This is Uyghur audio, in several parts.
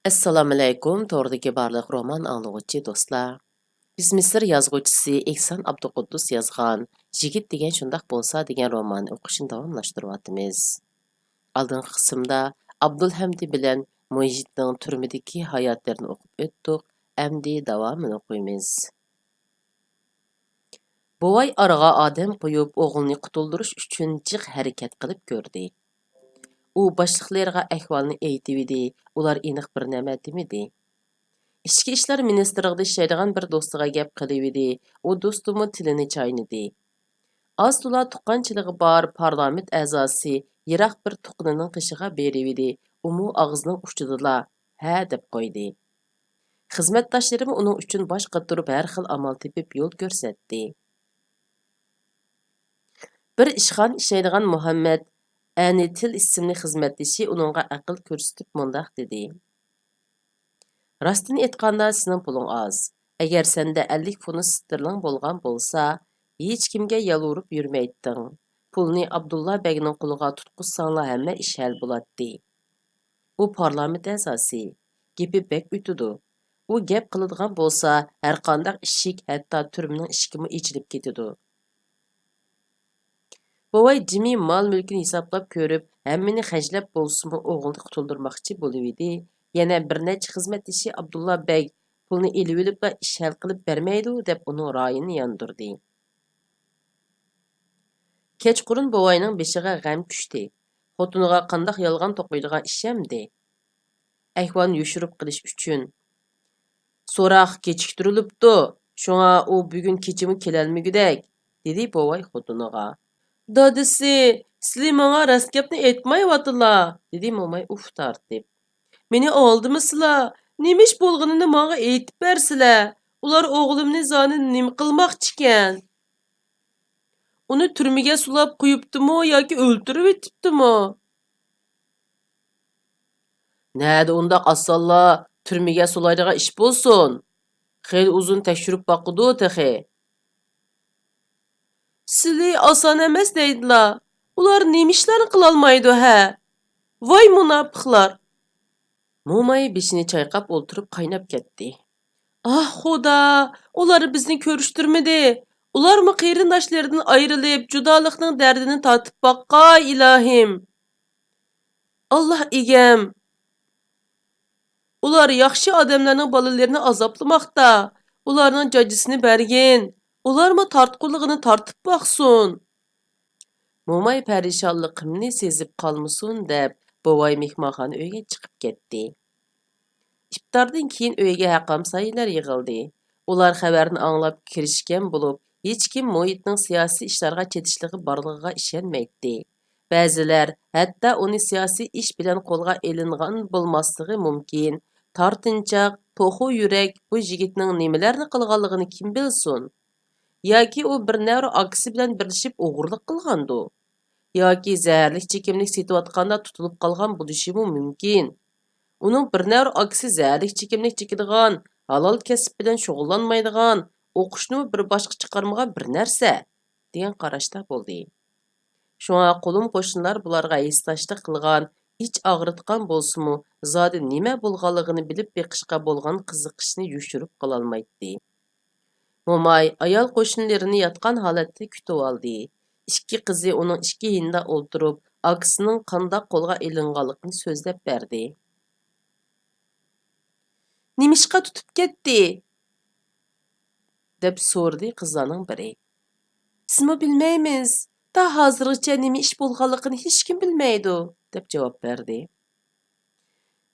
Assalomu alaykum, to'g'ridagi barliq roman anglag'uvchi do'stlar. Biz Misr yozuvchisi Ehson Abduquddus yozgan "Jigit degan shundoq bo'lsa" degan romanni o'qishni davomlashtiryapmiz. Oldingi qismda Abdulhamdi bilan Mujidning turmadagi hayotlarini o'qib o'tdik. Endi davomini o'qiymiz. Buvay oraga odam qo'yib, o'g'ilni qutuldirish uchun jiq harakat qilib ko'rdi. U boshliqlarga ahvolni aytibdi, ular aniq bir nima demadi. İçki işler ministrligida ishlaydigan bir do'stiga gap qilibdi. U do'stimi tilini chaynadi. Az to'la tuqqanchiligi bor parlament a'zosi yiroq bir tuqqanining qishiga beribdi. Umu og'zining uchidila ha deb qo'ydi. Xizmatdoshlari uning uchun bosh qotirib har xil amal tepib yo'l ko'rsatdi. Bir ishxon ishlaydigan Muhammad Anitil ismli xizmatdoshi uningga aql ko'rsatib mundaq dedi. Rastini aytganda sening puling oz. Agar senda 50 funt sterling bo'lgan bo'lsa, hech kimga yalvurib yurmayding. Pulni Abdulla Begning qo'liga tutqizsanglar hamma ish hal bo'ladi. U parlament a'zosi. Gapi bek o'tidi. U gap qiladigan bo'lsa, har qanday ishik, hatto turmning ishkimi ichilib ketadi. Buvay Jimmy mol-mulkini hisoblab ko'rib, hammani xajlab bo'lsa-mu o'g'ilni qutuldirmoqchi bo'libdi. Yana bir necha xizmatdoshi Abdulla Beg pulni elib olib ish hal qilib bermaydi deb uning ra'yini yondirdi. Kechqurun buvayning beshiga g'am tushdi. Xotiniga qandoq yolg'on to'qiydigan ishamdi. Ahvolni yushirib qilish uchun so'roq kechiktirilibdi. Shunga u bugun kechimi kelolmagudek, dedi buvay xotiniga. Dadisi, sizlar menga rost gapni aytmayotdilar, dedi mo'may uf tortib. Meni oldimisizlar? Nima ish bo'lganini menga aytib bersizlar. Ular o'g'limni zoni nima qilmoqchi ekan? Uni turmaga sulab qo'yibdimi yoki o'ltirib etibdimi? Nada undaq asalla turmaga sulaydigan ish bo'lsin. Xeyli uzun tekshirib boqdi texi. Sizlar oson emas deydilar. Ular nima ishlarni qila olmaydi ha? Voy munofiqlar. Mo'may beshini chayqab o'ltirib qaynab ketdi. Ah xudo, ular bizni ko'rishtirmadi. Ularmi qarindoshlaridan ayrilib, judolikning dardini tatib boqqay ilohim. Alloh egam. Ular yaxshi odamlarning bolalarini azoblamoqda. Ularning jajisini bergin. Ularmi tortquligini tortib boqsin. Mo'may parishonligimni sezib qolmasin deb buvay mehmonxona uyga chiqib ketdi. İftardan keyin uyga haqamsaylar yig'ildi. Ular xabarni anglab kirishgan bo'lib, hech kim muhitning siyosiy ishlarga chetishligi borligiga ishonmaydi. Ba'zilar hatto uni siyosiy ish bilan qo'lga elingan bo'lmasligi mumkin. Tortinchoq, to'xu yurak bu yigitning nimalarni qilganligini kim bilsin? Yoki u bir navra akisi bilan birlashib o'g'irlik qilgandi. Yoki zaharlik chekimlik setayotganda tutilib qolgan bo'lishi mumkin. Uning bir navr aksi zaharlik chekimlik chekadigan, halol kasb bilan shug'ullanmaydigan, o'qishni bir boshqa chiqarmagan bir narsa degan qarashda bo'ldi. Shunga qo'lim qo'shnilar bularga hissashlik qilgan, ich og'ritgan bo'lsa-mu, zodi nima bo'lganligini bilib beqishga bo'lgan qiziqishni yushirib qololmaydi. Mo'may ayol qo'shnilarini yotgan holatda kutib oldi. Ikki qizi uning ikki yinda o'ltirib, aksining qandoq qo'lga ilinganligini so'zlab berdi. Nimishqa tutib ketdi? deb so'rdi qizlarning biri. Sizmi bilmaymiz. Ta hozirgacha nima ish bo'lganligini hech kim bilmaydi, deb javob berdi.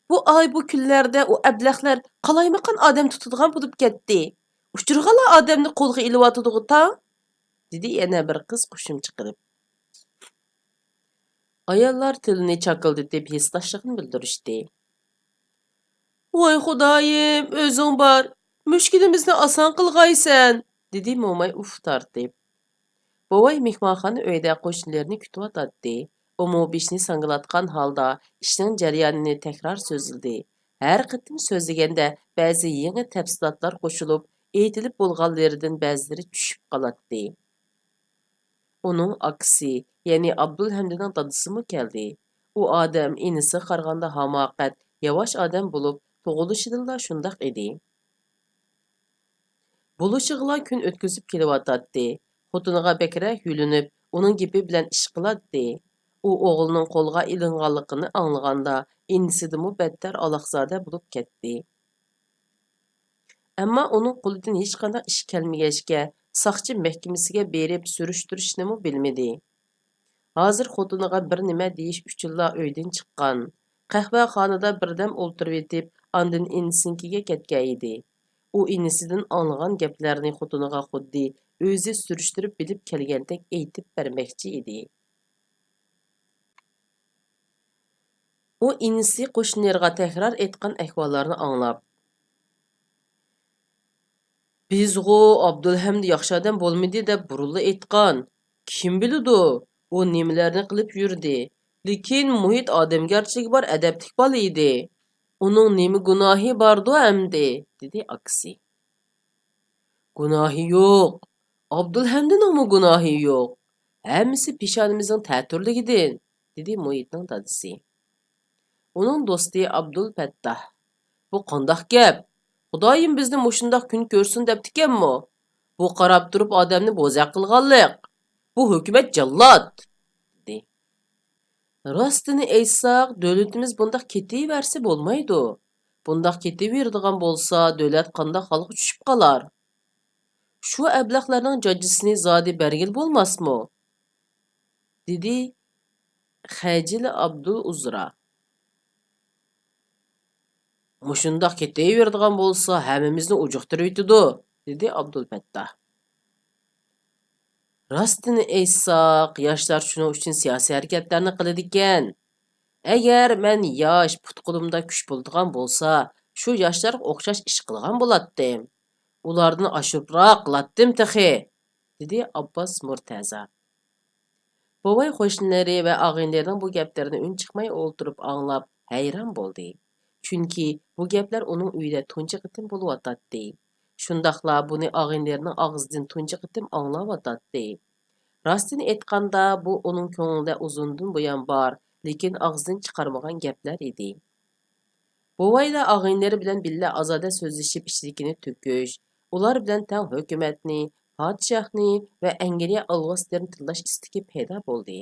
Bu ay bu kunlarda u ablahlar qalaymaqan odam tutadigan bo'lib ketdi. Uchirg'ala odamni qo'lga ilyotidi ta, dedi yana bir qiz qo'shimcha qilib. Ayollar tilini chaqildatib hissdoshligini bildirishdi. Voy xudoyim, o'zing bor. Mushkulimizni oson qilg'aysan, dedi mo'may uf tortib. Buvay mehmonxona uyida qo'shnilarini kutayotdi. U beshni sangilatgan holda ishning jarayonini takror so'zildi. Har qitim so'zlaganda ba'zi yangi tafsilotlar qo'shilib, aytilib bo'lganlaridan ba'zilari tushib qoladi. Uning aksi, ya'ni Abdulhamdining dadisimi keldi. U odam inisi qaraganda hamoqat, yavash odam bo'lib, tug'ilishidinla shundoq edi. Buluşig'ila kun o'tkazib kelyotdi. Xotiniga bakrak yulinib, uning gapi bilan ish qiladi. U o'g'lining qo'lga ilinganligini anglaganda inisidanmi battar alaqzoda bo'lib ketdi. Ammo uning qo'lidan hech qanday ish kelmagachga, soqchi mahkamasiga berib surishtirishnimi bilmadi. Hozir xotiniga bir nima deyish uchunla uydan chiqqan. Qahvaxonada birdam o'ltirib yetib, andin inisininkiga ketgan edi. U inisidan anglagan gaplarni xotiniga xuddi o'zi surishtirib bilib kelgandek aytib bermoqchi edi. U inisi qo'shnilarga takror aytgan ahvollarni anglab, "Bizg'u Abdulhamd yaxshi odam bo'lmadi" deb burunli aytgan. Kim biladi? U nimalarni qilib yurdi. Lekin muhit odamgarchiligi bor adablik bola edi. Uning nima gunohi bordu amdi? dedi aksi. Gunohi yo'q. Abdulhamdning gunohi yo'q. Hammasi peshonimizning ta'turligidan, dedi muhitning dadisi. Uning do'sti Abdul Fattah. Bu qandoq gap? Xudoyim bizni mushundoq kun ko'rsin debdikanmi? Bu qarab turib odamni bo'zaq qilganlik. Bu hukumat jallod, dedi. Rostini aytsak, davlatimiz bundaq ketaversa bo'lmaydi. Bundaq ketaveradigan bo'lsa, davlat qandoq holga tushib qolar? Shu ablaqlarning jajjisini zodi bergil bo'lmasmi? dedi Xajil Abdul Uzra. Mushundoq ketaveradigan bo'lsa, hammamizni ujuqtirib yutadi, dedi Abdul Fattah. Rostini aytsak, yoshlar shuning uchun siyosiy harakatlarni qiladi ekan. Agar men yosh put-qo'limda kuch bo'ladigan bo'lsa, shu yoshlarga o'xshash ish qilgan bo'lardim. Ulardan oshibroq qilatdim texi, dedi Abbos Murtaza. Bovay qo'shnilari va og'inlarining bu gaplarini un chiqmay o'ltirib anglab hayron bo'ldi. Chunki bu gaplar uning uyida tunji qitim bo'layotdi. Shundoqla buni og'inlarining og'zidan tunji qitim anglayotdi. Rostini aytganda bu uning ko'nglida uzundan buyon bor, lekin og'zidan chiqarmagan gaplar edi. Bovayla og'inlari bilan billa ozoda so'zlashib ichlikini to'kish, ular bilan tang hukumatni, podshohni va Angliya alvoslarni tillash istagi paydo bo'ldi.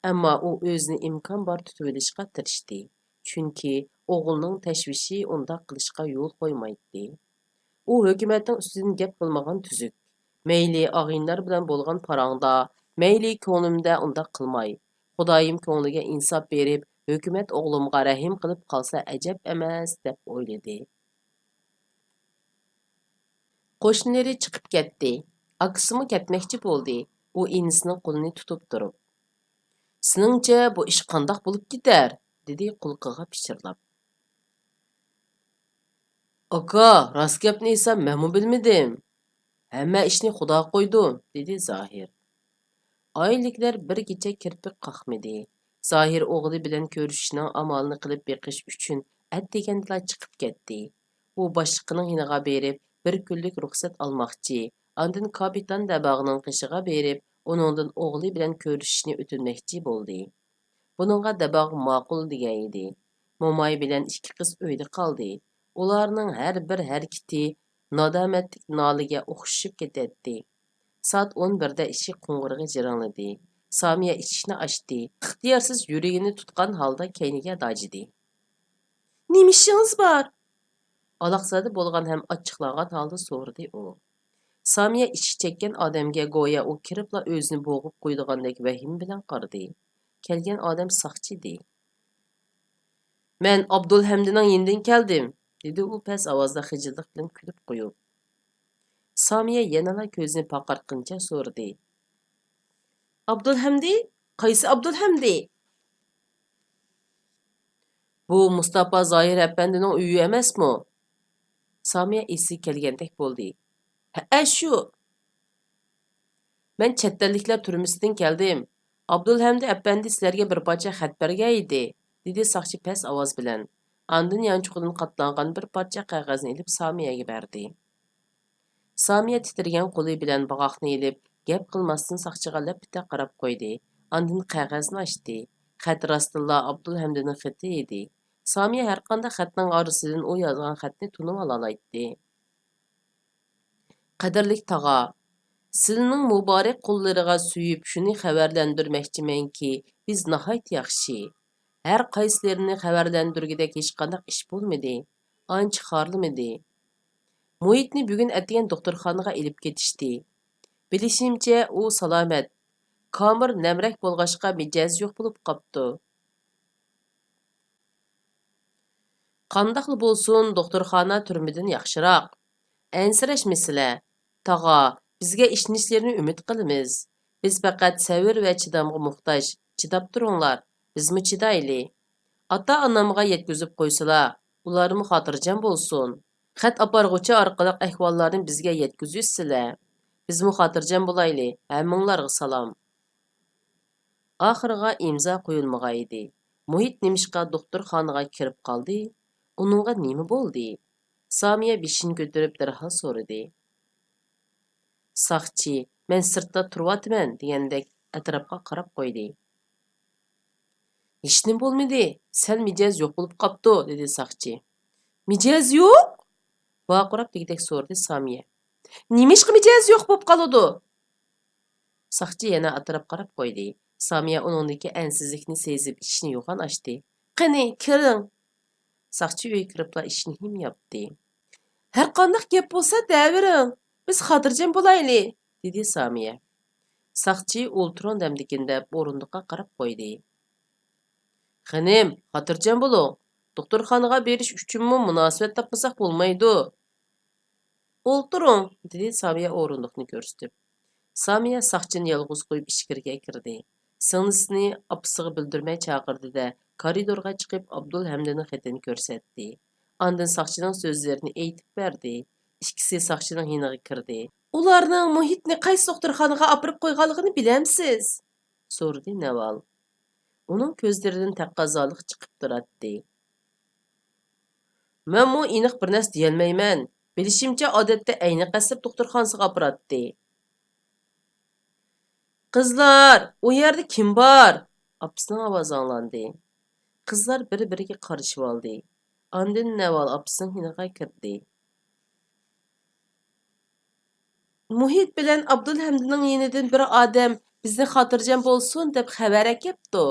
Ammo u o'zini imkon bor tutib olishga tirishdi. Chunki o'g'lining tashvishi unda qilishga yo'l qo'ymaydi. U hukumatning ustidan gap qilmagan tuzuk. Mayli og'inlar bilan bo'lgan parangda, mayli ko'nglimda unda qilmay. Xudoyim ko'ngliga insof berib, hukumat o'g'limga rahim qilib qolsa ajab emas, deb o'yladi. Qo'shnilari chiqib ketdi. Aksimi ketmoqchi bo'ldi. U inisining qo'lini tutib turib, "Seningcha bu ish qandoq bo'lib ketar?" dedi qulqiga pichirlab. "Aka, rost gapni aytsam, menmi bilmadim. Hamma ishni Xudo qo'ydi", dedi Zohir. Oyliklar bir kecha kirpik qaqmadi. Zohir o'g'li bilan ko'rishishning amalini qilib beqish uchun atdegandila chiqib ketdi. U boshliqning yiniga berib, bir kunlik ruxsat olmoqchi. Andin kapitan dabog'ning qishiga berib, uningdan o'g'li bilan ko'rishishni o'tinmoqchi bo'ldi. Buningga dabog' ma'qul degan edi. Mo'may bilan ikki qiz uyda qoldi. Ularning har bir harakati nadomatlik noliga o'xshab ketadi. Soat 11da eshik qo'ng'irog'i jiringladi. Samiya eshikni ochdi. Ixtiyorsiz yuragini tutgan holda kayniga dojidi. "Nima ishingiz bor?" Alaqsada bo'lgan ham ochiqlangan holda so'radi u. Samiya ichki chekkan odamga go'yo u kiribla o'zini bo'g'ib qo'ydigandek vahim bilan qaradi. Kelgan odam soqchi edi. "Men Abdulhamdining yenidan keldim", dedi u past ovozda xijillik bilan kulib qo'yib. Samiya yanala ko'zini paqartqincha so'radi. "Abdulhamdi? Qaysi Abdulhamdi?" "Bu Mustafa Zohir apandining uyi emasmi?" Samiya esi kelgandek bo'ldi. "Ha, shu. Men chet elliklar turmisidan keldim. Abdulhamdi apandi sizlarga bir parcha xat bergan edi", dedi soqchi past ovoz bilan. Andin yanchuqdan qatlangan bir parcha qog'ozni ilib Samiyaga berdi. Samiya titirgan qo'li bilan bog'oqni ilib, gap qilmasdan soqchiga lapita qarab qo'ydi. Andin qog'ozni ochdi. Xat rostilla Abdulhamdining xati edi. Samiye her qanday xətnin arasından o yazğan xətni tunub alalaydı. Qadirlik tağa, sizning mübarək qollarığa süyüb şunu xəbərləndirməkçimen ki, biz nəhayət yaxşı. Hər qaysilərini xəbərləndirgidək heç qandaq iş bolmadı. Ancha xarlamadı. Muhitni bugun ətigan doktorxanaga elib ketishdi. Bilishimcha u salomat. Kamir namrak bo'lg'achqa mijoz yo'q bo'lib qopti. Qandaqlı bo'lsin, doktorxana turmadan yaxshiroq. Ansirashmisizlar. Tag'a, bizga ishnishlarini umid qilamiz. Biz faqat sabr va chidamga muhtoj. Chidab turinglar. Bizmi chidayli. Ata-onamga yetkazib qo'ysalar, ularmi xotirjam bo'lsin. Xat aparg'uchi orqali ahvollarni bizga yetkazysizlar. Bizmi xotirjam bo'layli. Hammanglarga salom. Oxiriga imzo qo'yilmagan edi. Muhit nimishqa doktorxonaga kirib qoldi. Uningga nima bo'ldi? Samiya beshini ko'tarib darhol so'radi. Saqchi, men sirtda turyapman degandek atrofga qarab qo'ydi. Hech nima bo'lmadi. Sal mijoz yo'q bo'lib qopti, dedi saqchi. Mijoz yo'q? Vaqirab degdek so'radi Samiya. Nimishqa mijoz yo'q bo'lib qoladi? Saqchi yana atrof qarab qo'ydi. Samiya uningdagi ansizlikni sezib ishni yo'g'on ochdi. Qani, kiring. Saqchi uyga kiribla ishni him yapdi. Har qanday gap bo'lsa davering. Biz xotirjam bo'layli, dedi Samiya. Saqchi o'ltiron damdikinde o'rindiqqa qarab qo'ydi. Xanim, xotirjam bo'ling. Doktorxonaga berish uchunmi munosabat topmasak bo'lmaydi. O'ltiring, dedi Samiya o'rindiqni ko'rsatib. Samiya saqchini yolg'iz qo'yib ichkariga kirdi. Singlisini opasiga bildirmay chaqirdi-da, koridorga chiqib Abdulhamdning xatini ko'rsatdi. Ondan saqchining so'zlarini aytib berdi. Ikkisi saqchining yoniga kirdi. Ularning Muhitni qaysi doktorxonaga olib qo'yganligini bilamsiz? So'radi Naval. Uning ko'zlaridan taqozolik chiqib turadi. Men mu aniq bir narsa deyolmayman. Bilishimcha odatda ayni qasab doktorxonasiga olib. Qizlar, u yerda kim bor? Apasining ovozi anglandi. Qizlar bir-biriga qarashib oldi. Ondan Naval apasining yoniga kirdi. Muhit bilan Abdulhamdning yenidan bir odam bizni xotirjam bo'lsin deb xabar kelibdi.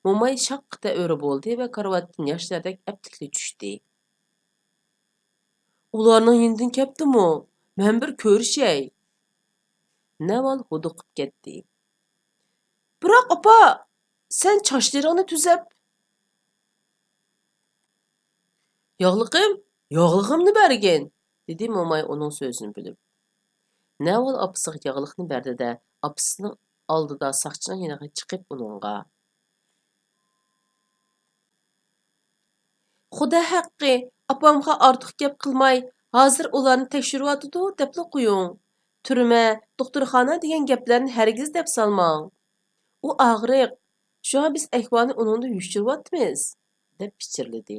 Mo'may shaqqida o'ri bo'ldi va karavotdan yoshlardek aptikli tushdi. Ularning yenidan kelibdimi? Men bir ko'rishay. Naval huduqib ketdi. Biroq opa, sen sochlaringni tuzab. Yog'lig'imni bergin, dedi Mo'may uning so'zini bilib. Naval apasiga yog'liqni berdi-da, apasining oldida saqchining yoniga chiqib uningga. Xudo haqqi, opamga ortiq gap qilmay, hozir ularni tekshiryotidi deb qo'ying. Turma, doktorxona degan gaplarni hargiz deb solmang. U og'riq. Shunga biz ahvolni uningda yushiryapmiz, deb pichirladi.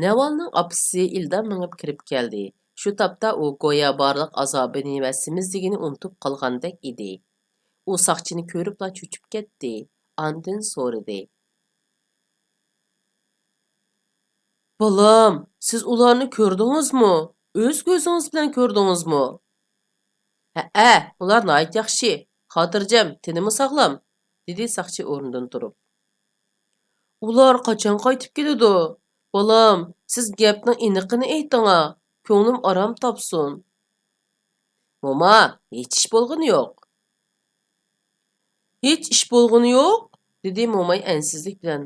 Navalning opasi ildam minib kirib keldi. Shu topda u go'yo barliq azobini va semizligini unutib qolgandek edi. U saqchini ko'ribla cho'chib ketdi. Ondan so'radi. Balam, siz ularni ko'rdingizmi? O'z ko'zingiz bilan ko'rdingizmi? Ha, ular nayt yaxshi. Xotirjam, tinimi sog'lom, dedi saqchi o'rnidan turib. Ular qachon qaytib keladi? Balam, siz gapning aniqini ayting-a. Ko'nglim aram topsin. Mama, hech ish bo'lgani yo'q. Hech ish bo'lgani yo'q, dedi Mo'may ansizlik bilan.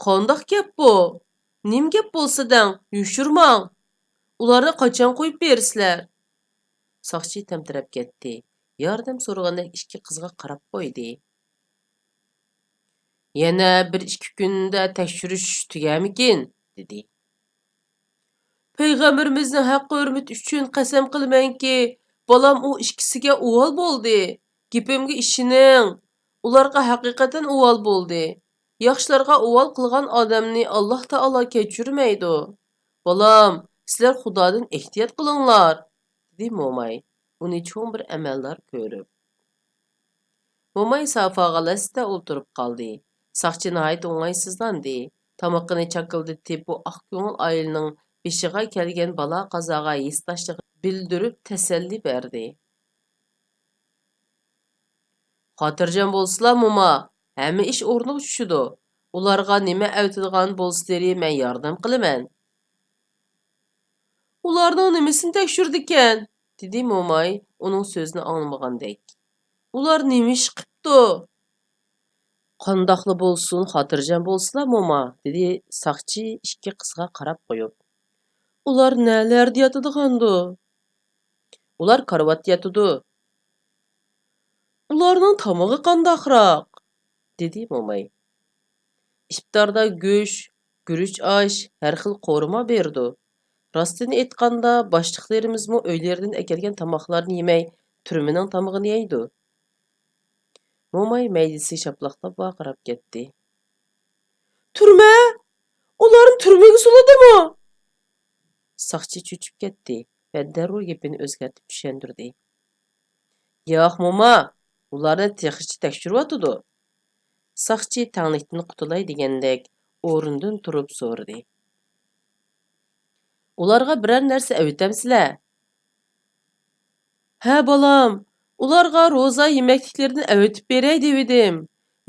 Qandoq gap bu? Nim gap bo'lsa-dang, yushurmang. Ularni qachon qo'yib bersizlar? Saqchi tamtirab ketdi. Yordam so'ragandek ikki qizga qarab qo'ydi. Yana 1-2 kunda tekshirish tugamikin, dedi. Peygamberimizning haqqi hurmat uchun qasam qilamanki, balam u ikkisiga o'g'il bo'ldi. Gapimga ishining. Ularga haqiqatan o'g'il bo'ldi. Yaxshilarga o'g'il qilgan odamni Alloh taolo kechirmaydi. Balam, sizlar Xudodan ehtiyot qilinglar, dedi Mo'may. Uni cho'ng bir amaldor ko'rib. Mo'may sofaga lasda o'tirib qoldi. Сақчы нəhayət оңайсызlandı. Тамақını çakıldытып, bu ақ көңіл ailenin бешіға келген бала қазаға есташлығы білдіріп тәсәлли берді. Xatırjam bolsıla muma, həmmə iş ornuğa düşüdü. Ularga nima əvtidgan bolsıları mən yardım qılıman. Ularning nimasini tekshirdikan? Dedi Momay uning so'zini anlamagandek. Ular nima ish qipti? Qandaqlı bolsun, xotirjam bolsila Moma, dedi saqchi ikki qizga qarab qo'yib. Ular nalarda yotadigandu? Ular karvatda yotadi. Ularning tomog'i qandaqroq? Dedi Momay. İftarda go'sht, guruch osh, har xil qo'rma berdi. Rostini aytganda, boshliqlarimizmi uylaridan akelgan tomoqlarni yemay, turmaning tomog'ini yeydi. Momay maydisi shaplaqlab vaqirab ketdi. Turma? Ularni turmaga soladimi? Saqchi cho'chib ketdi va darrov gapini o'zgartib tushuntirdi. Yo'q, Moma, ularni texnichi tekshiryotidi. Saqchi tanglikdan qutulay degandek o'rnidan turib so'radi. Ularga biror narsa avitamsizlar? Ha, bolam, ularga roza yemekliklaridan avitib beray dedim.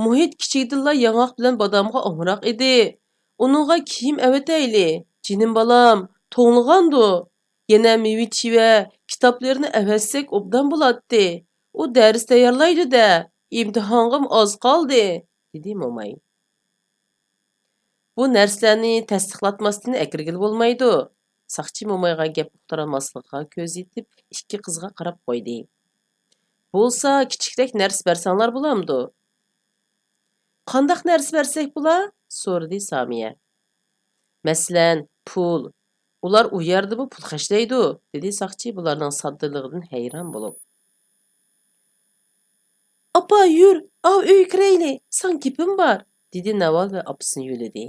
Muhit kichikdilla yong'oq bilan bodomga omroq edi. Uningga kiyim avitayli. Jinim bolam, to'ng'igandu. Yana meva-cheva, kitoblarni avatsak obdan bo'ladi. U dars tayyorlaydi-da. İmtihongim oz qoldi, dedi Momay. Bu narsalarni tasdiqlatmasdan akirgil bo'lmaydi. Saqchi Momayga gap uqtiramaslikqa ko'z yetib, ikki qizga qarab qo'ydi. Bo'lsa, kichikroq narsa bersanglar bo'lamdi. Qandaq narsa bersak bo'lar? So'radi Samiya. Masalan, pul. Ular u yerda bu pul xashlaydi, dedi saqchi bularning soddaligidan hayron bo'lib. Apa, yur, av uy kirayli, san gapim bor, dedi Naval va opasini yo'ladi.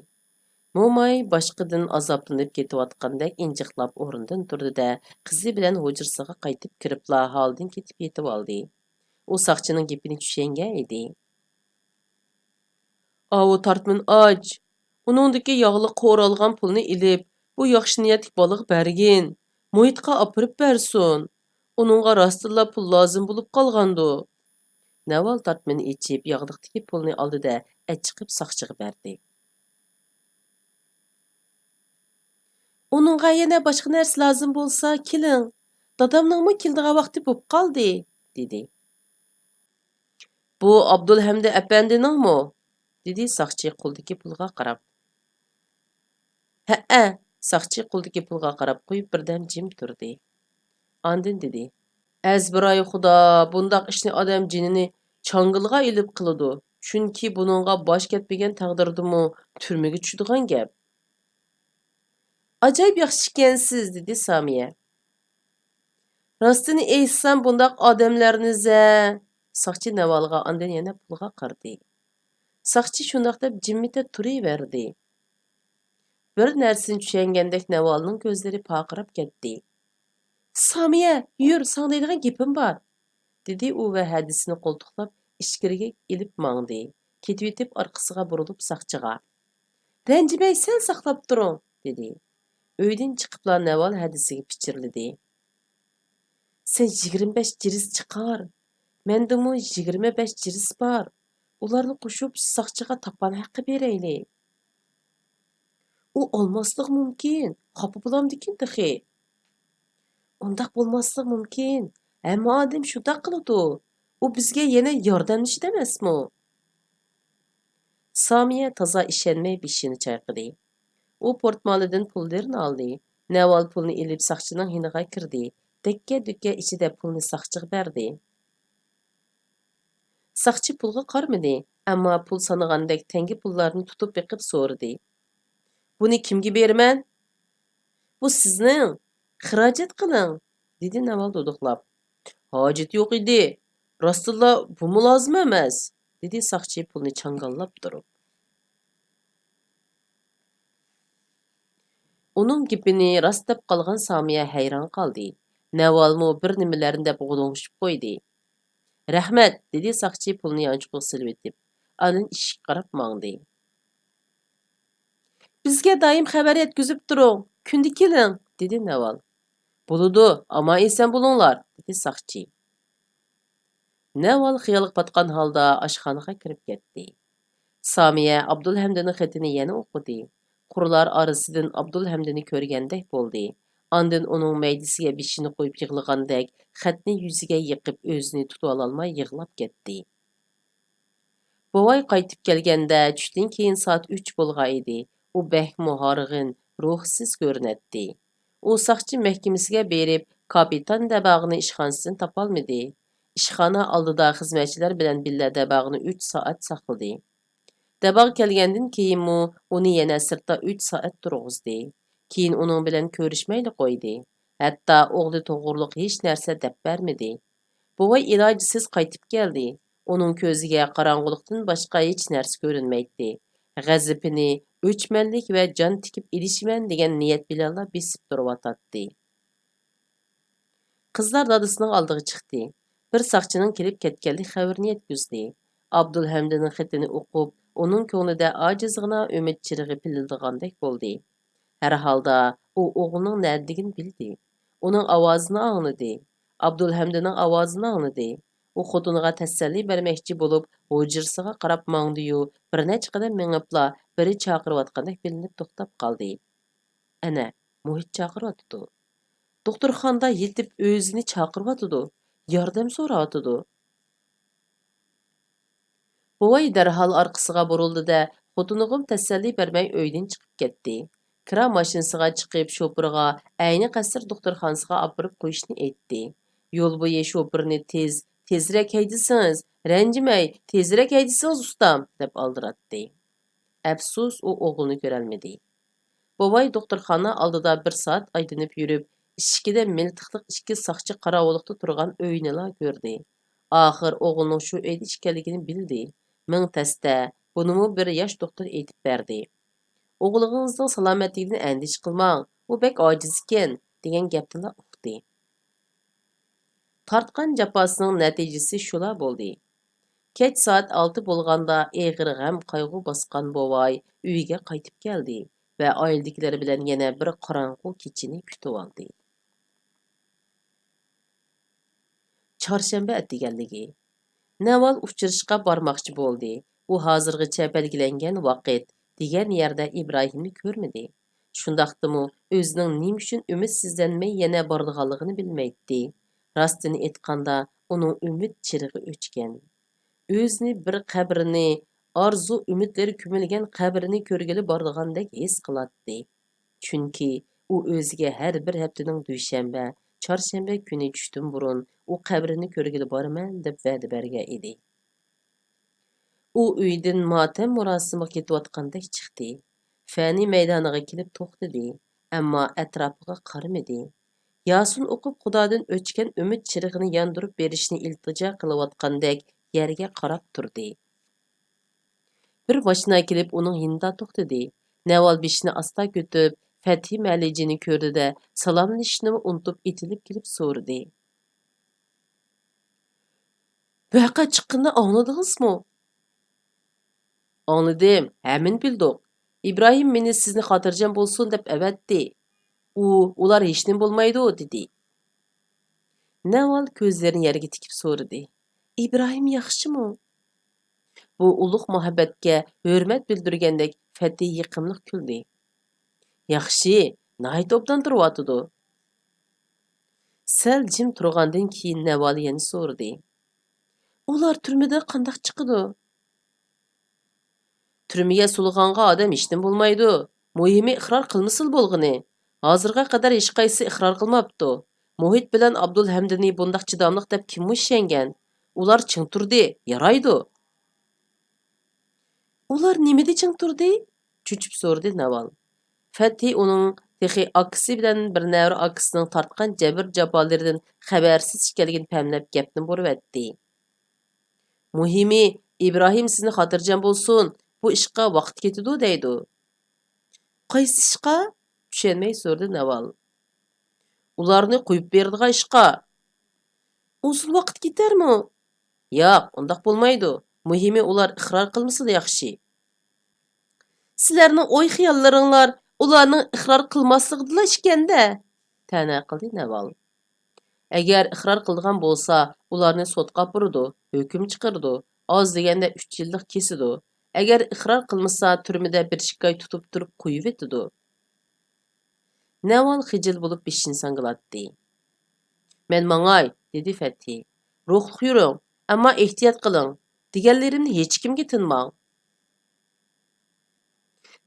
Momay boshqadan azoblanib ketayotgandek injiqlab o'rnidan turdi-da, qizi bilan hujrasiga qaytib kiribla holdan ketib yetib oldi. U saqchining gapini tushungan edi. Avu tartmin och. Uningdagi yog'li qo'ralgan pulni ilib, bu yaxshi niyatli baliq bergin. Muhitga opirib bersin. Uningga rostilla pul lozim bo'lib qolgandu. Naval tartmini ichib, yog'liqdagi pulni oldi-da, chiqib saqchiga berdi. Uningga yana boshqa narsa lozim bo'lsa, keling. Dadamningmi keldigan vaqti bo'lib qoldi, dedi. Bu Abdulhamdi apandiningmi? Dedi saqchi qo'ldagi pulga qarab. Ha, saqchi qo'ldagi pulga qarab qo'yib birdan jim turdi. Andin dedi. Azbiroy xudo, bundaq ishni odam jinini changilga ilib qiladi. Chunki buningga bosh ketmagan taqdirdimi turmaga tushadigan gap. Ajoyib yaxshi ekansiz, dedi Samiya. Rostini aytsam bundaq odamlarni Saqchi Navalga andin yana pulga qaradi. Saqchi shundoq deb jimmita turaverdi. Bir narsani tushungandek Navalning ko'zlari paqirab ketdi. Samiya, yur, sana deydigan gapim bor, dedi u va hadisini qo'ltiqlab ichkariga ilib mangdi. Ketib yetib orqasiga burilib saqchiga. Ranjimay sen saqlab turing, dedi. Uydan chiqibla Naval hadisiga pichirladi. Sen 25 jiris chiqar. Mendimi 25 jiris bor. Ularni qo'shib saqchiga tapan haqqi berayli. U olmaslik mumkin. Xafa bo'lamdikin texi. Undaq bo'lmaslik mumkin. Hamma odam shunday qiladi. U bizga yana yordamlashdi emasmi? Samiya toza ishonmay beshini chayqadi. U portmolidan pullarni oldi. Naval pulni ilib saqchining hiniga kirdi. Dakka-dukka ichida pulni saqchiga berdi. Saqchi pulga qarmadi, ammo pul sanagandek tengi pullarni tutib beqib so'radi. Buni kimga beraman? Bu sizning. Xarajat qiling, dedi Naval duduqlab. Hojat yo'q edi. Rostilla bu lozim emas, dedi saqchi pulni changallab turib. Uning gapini rost deb qolgan Samiya hayron qoldi. Navalmo bir nimalarni deb g'ulung'ishib qo'ydi. Rahmat, dedi saqchi pulni yonchiqqa silib etib. Anın ishik qarab mangdi. Bizga doim xabar yetkizib turing. Kunda keling, dedi Naval. Bo'ladi, ammo eson bo'linglar, dedi saqchi. Naval xiyolga patgan holda oshxonaga kirib ketdi. Samiya Abdulhamdning xatini yana o'qidi. Qurlar orasidan Abdulhamdni ko'rgandek bo'ldi. Ondan uning maydisiga beshini qo'yib yig'lagandek, xatni yuziga yiqib o'zini tutib ololmay yig'lab ketdi. Bovay qaytib kelganda tushdan keyin soat 3 bo'lgan edi. U behmu horg'in, ruhsiz ko'rinatdi. U saqchi mahkamasiga berib, kapitan Dabag'ni ishxonasidan topolmadi. Ishxona oldida xizmatchilar bilan billa Dabag'ni 3 soat saqladi. Dabag kelgandan keyinmi uni yana sirtda 3 soat turg'izdi. Keyin uning bilan ko'rishmayli qo'ydi. Hatto o'g'li to'g'riliq hech narsa deb bermadi. Buvay ilojisiz qaytib keldi. Uning ko'ziga qorong'ulikdan boshqa hech narsa ko'rinmaydi. G'azabini o'chmanlik va jon tikib ilishiman degan niyat bilan besib turib. Qizlar dadasining oldiga chiqdi. Bir saqchining kelib ketganlik xabarini yetkazdi. Abdulhamdning xatini o'qib, uning ko'nglida ojizgina umid chirig'i pilildigandek bo'ldi. Har holda u o'g'lining nadaligini bildi. Uning ovozini angladi. Abdulhamdning ovozini angladi. U xotiniga tasalli bermoqchi bo'lib, hujrasiga qarab mangdi-yu, bir necha qadam mengibla biri chaqirayotgandek bilinib to'xtab qoldi. Ana, Muhit chaqiryotdi. Doktorxonada yetib o'zini chaqiryotdi. Yordam so'rayotdi. Buvay darhol orqasiga burildi-da, xotinig'im tasalli bermay uydan chiqib ketdi. Kira mashinasiga chiqib shopirga ayni qasr doktorxonasiga olib qo'yishni aytdi. Yo'l bo'yi shopirni tezroq haydasiniz, ranjimay, tezroq haydasiniz ustam, deb oldiratdi. Afsus, u o'g'lini ko'rolmadi. Buvay doktorxona oldida 1 soat aylanib yurib, ishikida miltiqliq 2 saqchi qarovullikda turgan uyni ko'rdi. Oxir o'g'lining shu uyda ekanligini bildi. Ming tasda bunimi bir yosh doktor aytib berdi. O'g'lingizning salomatligidan andish qilmang, u bek ojiz ekan, degan gapni uqdi. Tartgan jafosining natijasi shula bo'ldi. Kech soat 6 bo'lganda eg'ir g'am qayg'u bosgan bovay uyiga qaytib keldi va oiladagilar bilan yana bir qorong'u kechini kutib oldi. Chorshanba atganligi. Naval uchrashishga bormoqchi bo'ldi. U hozirgacha belgilangan vaqt degan yerda Ibrohimni ko'rmadi. Shundaqdimi o'zining nima uchun umidsizlanmay yana borganligini bilmaydi. Rostini aytganda, uning umid chirig'i o'chgan. O'zini bir qabrini, orzu umidlari ko'milgan qabrini ko'rgili bordigandek his qiladi. Chunki u o'ziga har bir haftaning dushanba, chorshanba kuni tushdan burun u qabrini ko'rgili boraman deb va'da bergan edi. U uydan motam murosimiga ketayotgandek chiqdi. Fani maydoniga kelib to'xtadi, ammo atrofiga qaramadi. Yasin o'qib Xudodan o'chgan umid chirig'ini yondirib berishni iltijo qilayotgandek yerga qarab turdi. Bir mashina kelib uning yonida to'xtadi. Naval beshini asta ko'tib, Fathi Malijini ko'rdi-da, salomlashishni unutib etilib kelib so'radi. Vaqa chiqqanini angladingizmi? Anladim, hamin bildik. İbrahim meni sizni xotirjam bo'lsin deb avatdi. Ular hech nim bo'lmaydi, dedi. Naval ko'zlarini yerga tikib so'radi. İbrahim yaxshimi? Bu ulug' muhabbatga hurmat bildirgandek Fathi yiqimliq kuldi. Yaxshi, nihoyat obdan turyotdi. Sal jim turgandan keyin Naval yana so'radi. Ular turmada qandoq chiqdi? Turmaga sulg'onga odam hech nim bo'lmaydi. Muhimi iqror qilmasil bo'lg'ini. Hozirga qadar hech qaysi iqror qilmabdi. Muhit bilan Abdulhamdni bundaq chidamliq deb kim mushangan? Ular ching turdi, yaraydi. Ular nimada ching turdi? Cho'chib so'radi Naval. Fathi uning texi akisi bilan bir navri akisining tortgan jabr jabolaridan xabarsiz ekanligini pamlab gapni bo'rvatdi. Muhimi İbrahim sizni xotirjam bo'lsin, bu ishqa vaqt ketidi deydi. Qaysi ishqa? Tushunmay so'radi Naval. Ularni qo'yib berdigan ishqa. Uzun vaqt ketarmi? Yo'q, undaq bo'lmaydi. Muhimi ular iqror qilmasa yaxshi. Sizlarning o'y-xiyollaringlar ularning iqror qilmasligidan ishkanda, ta'na qildi Naval. Agar iqror qilgan bo'lsa, ularni sotqa burdi, hukm chiqirdi, oz deganda 3 yillik kesidi. Agar iqror qilmasa, turmada 1-2 oy tutib turib qo'yib etidi. Naval xijil bo'lib beshini sangilatdi. Men mangay, dedi Fethi. Ruhliq yuring, ammo ehtiyot qiling. Deganlarimni hech kimga tinmang.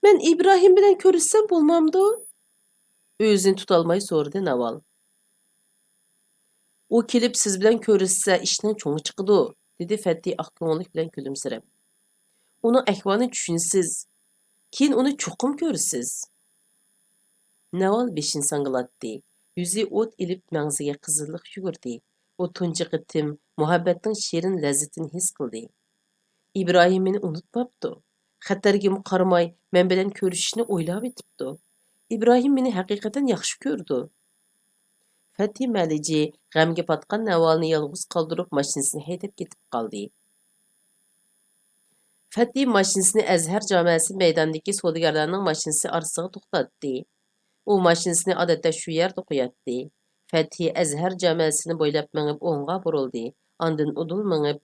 Men İbrahim bilan ko'rishsam bo'lmamdi? O'zini tutolmay so'radi Naval. U kelib siz bilan ko'rishsa ishning cho'ngi chiqidi, dedi Fethi aqko'nglik bilan kulimsirab. Uni ahvolini tushunsiz. Keyin uni cho'qim ko'rsiz. Naval beshini sangilatdi. Yüzü o't ilib mangziga qizillik yugurdi. O tunji qitim muhabbatning shirin lazzatini his qildi. İbrahim meni unutmabdi. Xatarga qaramay men bilan ko'rishishni o'ylab etibdi. İbrahim meni haqiqatan yaxshi ko'rdi. Fethi Maliji g'amga patgan Navalni yolg'iz qoldirib mashinasini haydab ketib qoldi. Fethi mashinasini Azhar jamoasi maydondagi savdogarlarning mashinasi orasiga to'xtatdi. U mashinasini odatda shu yerda qo'yatdi. Fethi Azhar jamoasini bo'ylab mengib o'ngga burildi. Ondan udul mengib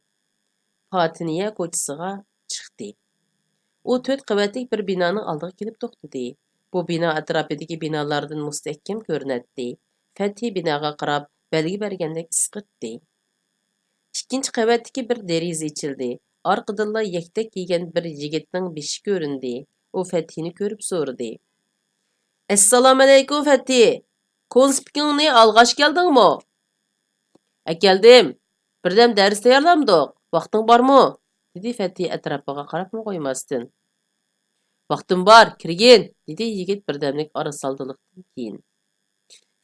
Fatiniya ko'chasiga chiqdi. U 4 qavatlik bir binoning oldiga kelib to'xtadi. Bu bino atrofidagi binolardan mustahkam ko'rinadi. Fethi binoga qarab belgi bergandek isqitdi. Ikkinchi qavatdagi bir deraza ochildi. Orqadan yaktak kiygan bir yigitning beshi ko'rindi. U Fethini ko'rib so'radi. Assalomu alaykum Fethi. Konspektingni olg'ash keldingmi? Keldim. Birdam dars tayyorlamdik. Vaqting bormi? dedi Fethi atrofiga qarab qo'ymasdan. Vaqtim bor, kirgin, dedi yigit birdamlik arasaldilikdan keyin.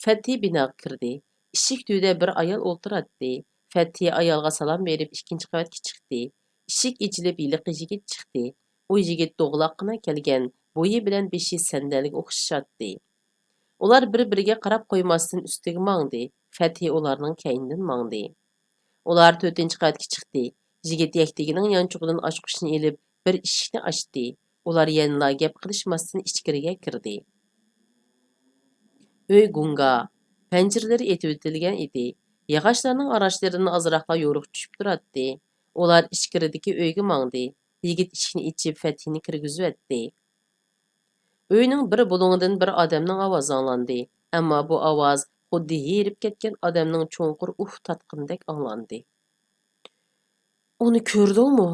Fethi binoga kirdi. Eshik tüyde bir ayol o'ltiradi. Fethi ayolga salom berib ikkinchi qavatga chiqdi. Eshik ochilib yiliqi yigit chiqdi. U yigit do'g'loqqina kelgan, bo'yi bilan beshi sandalga o'xshatdi. Ular bir-biriga qarab qo'ymasdan ustiga mangdi. Fethi ularning keynidan mangdi. Ular 4-chi qavatga chiqdi. Yigit yaktagining yanchug'idan ochqichni elib bir eshikni ochdi. Ular yanla gap qilishmasdan ichkariga kirdi. Uy gunga, pencerelari etib o'tilgan edi. Yog'ochlarning orashlaridan ozroqla yo'riq tushib turadi. Ular ichkaridagi uyga mangdi. Yigit eshikni ochib Fethini kirgizib etdi. Uyning bir bulungidan bir odamning ovozi anglandi. Ammo bu ovoz xuddi yerib ketgan odamning cho'nqur tatqindek anglandi. Uni ko'rdingmi?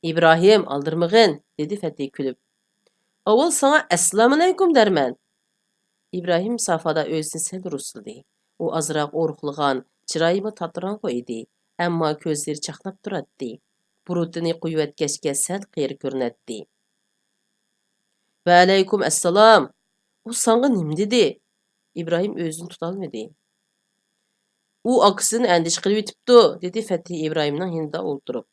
İbrahim, aldırmag'in, dedi Fethi kulib. Avval sana assalomu alaykum derman. İbrahim safada o'zini sel rusuldi. U azroq o'ruqlagan, chiroyi tatrang'u edi, ammo ko'zlari chaqnab turadi. Burutini quyvatgachga sal qiyri ko'rinadi. Va alaykum assalom. U sanga nim dedi? İbrahim o'zini tutolmadi. U akasini andish qilib yetibdi, dedi Fethi İbrahimning yonida o'ltirib.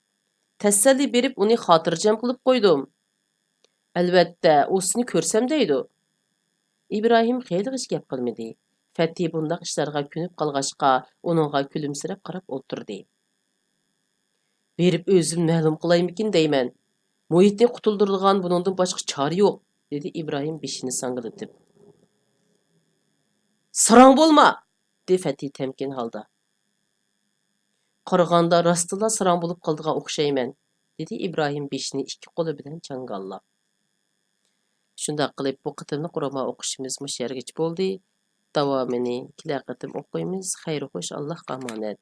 Tasalli berib uni xotirjam qilib qo'ydim. Albatta, u seni ko'rsam deydi. İbrahim xeyli gap qilmadi. Fethi bundaq ishlarga ko'nib qolg'achqa, uningga kulimsirab qarab o'tirdi. Berib o'zim ma'lum qilaymikin deyman. Muhitni qutuldiradigan buningdan boshqa chora yo'q, dedi İbrahim beshini sangilatib. Sarang bo'lma, dedi Fethi temkin holda. Qaraganda rostila sarang bo'lib qoldigan o'xshayman, dedi İbrahim beshini ikki qo'li bilan changallab. Shunday qilib bu qitimni qurama o'qishimiz mush yergacha bo'ldi. Davomini kelar qitim o'qiymiz. Xayr xo'sh, Allohga omonat.